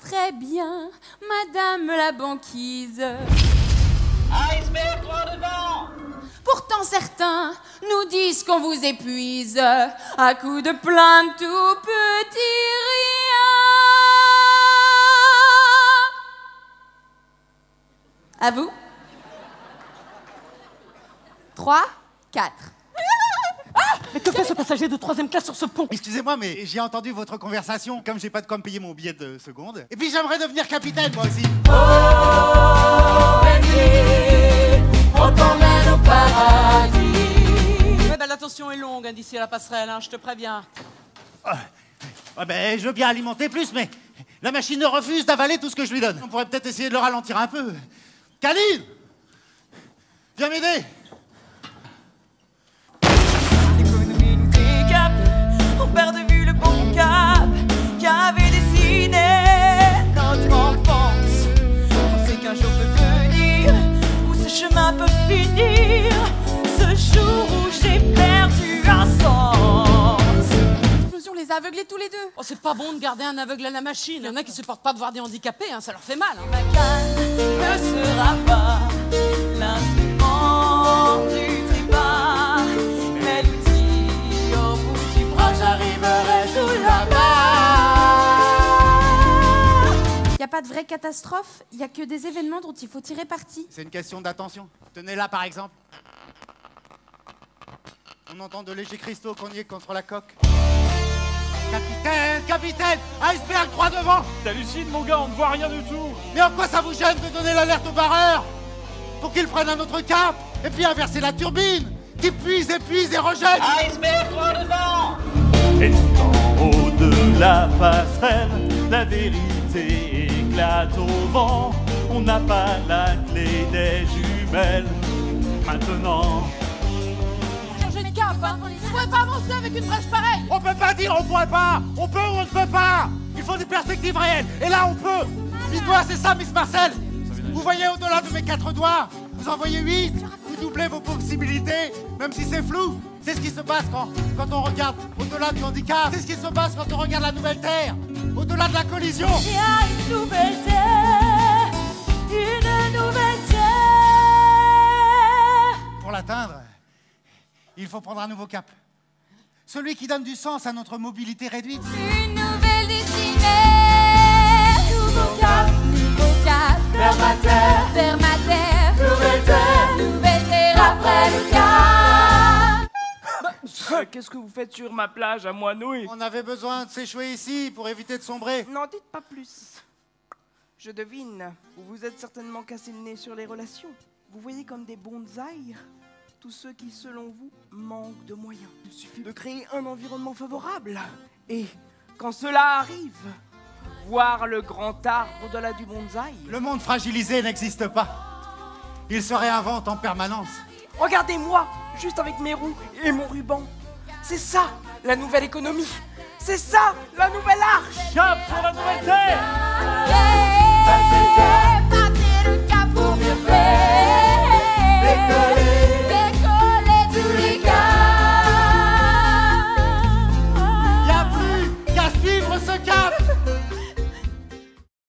très bien, madame la banquise. Iceberg droit devant. Pourtant certains nous disent qu'on vous épuise à coups de plaintes tout petits rien. À vous. 3, 4. Mais que fait ce passager de 3e classe sur ce pont? Excusez-moi, mais j'ai entendu votre conversation. Comme j'ai pas de quoi me payer mon billet de seconde. Et puis j'aimerais devenir capitaine, moi aussi. On t'emmène au paradis. Ouais, bah, l'attention est longue hein, d'ici à la passerelle, hein, je te préviens. Ah ben, je veux bien alimenter plus, mais la machine refuse d'avaler tout ce que je lui donne. On pourrait peut-être essayer de le ralentir un peu. Caline, viens m'aider. L'économie nous décape, on perd de vue le bon cap qu'avait dessiné notre enfance. On sait qu'un jour peut venir où ce chemin peut finir, ce jour où j'ai perdu un sens. L'explosion les a aveuglés tous les deux. Oh, c'est pas bon de garder un aveugle à la machine. Il y en a qui supportent pas de voir des handicapés, hein, ça leur fait mal. Hein. Ma canne ne sera pas l'instrument du tribord, mais l'outil au bout du bras, j'arriverai tout là-bas. Il n'y a pas de vraie catastrophe, il n'y a que des événements dont il faut tirer parti. C'est une question d'attention. Tenez là, par exemple. On entend de légers cristaux cogner contre la coque. Capitaine, capitaine, iceberg droit devant. T'hallucines, mon gars, on ne voit rien du tout. Mais en quoi ça vous gêne de donner l'alerte au barreur pour qu'il prenne un autre cap et puis inverser la turbine qui puise, épuise et rejette. Iceberg droit devant. Et tout en haut de la passerelle, la vérité éclate au vent. On n'a pas la clé des jumelles. Maintenant, Changer de cap, hein. On pourrait pas avancer avec une brèche pareille. On peut pas dire on pourrait pas. On peut ou on ne peut pas. Il faut des perspectives réelles. Et là, on peut. Dites-moi, c'est ça, Miss Marcel. Vous voyez au-delà de mes 4 doigts. Vous en voyez 8. Vous doublez vos possibilités, même si c'est flou. C'est ce qui se passe quand on regarde au-delà du handicap. C'est ce qui se passe quand on regarde la nouvelle Terre. Au-delà de la collision. Il y a une nouvelle terre, une nouvelle terre. Pour l'atteindre, il faut prendre un nouveau cap. Celui qui donne du sens à notre mobilité réduite. Une nouvelle destinée. Nouveau cap, vers ma terre, vers ma terre. Nouvelle terre après le cap. Qu'est-ce que vous faites sur ma plage à Moinouille? On avait besoin de s'échouer ici pour éviter de sombrer. N'en dites pas plus. Je devine, vous vous êtes certainement cassé le nez sur les relations. Vous voyez comme des bonsaïs tous ceux qui, selon vous, manquent de moyens. Il suffit de créer un environnement favorable. Et quand cela arrive, voir le grand arbre au-delà du bonsaï. Le monde fragilisé n'existe pas. Il se réinvente en permanence. Regardez-moi, juste avec mes roues et mon ruban. C'est ça, la nouvelle économie. C'est ça, la nouvelle arche. cap sur la nouvelle terre. Yeah.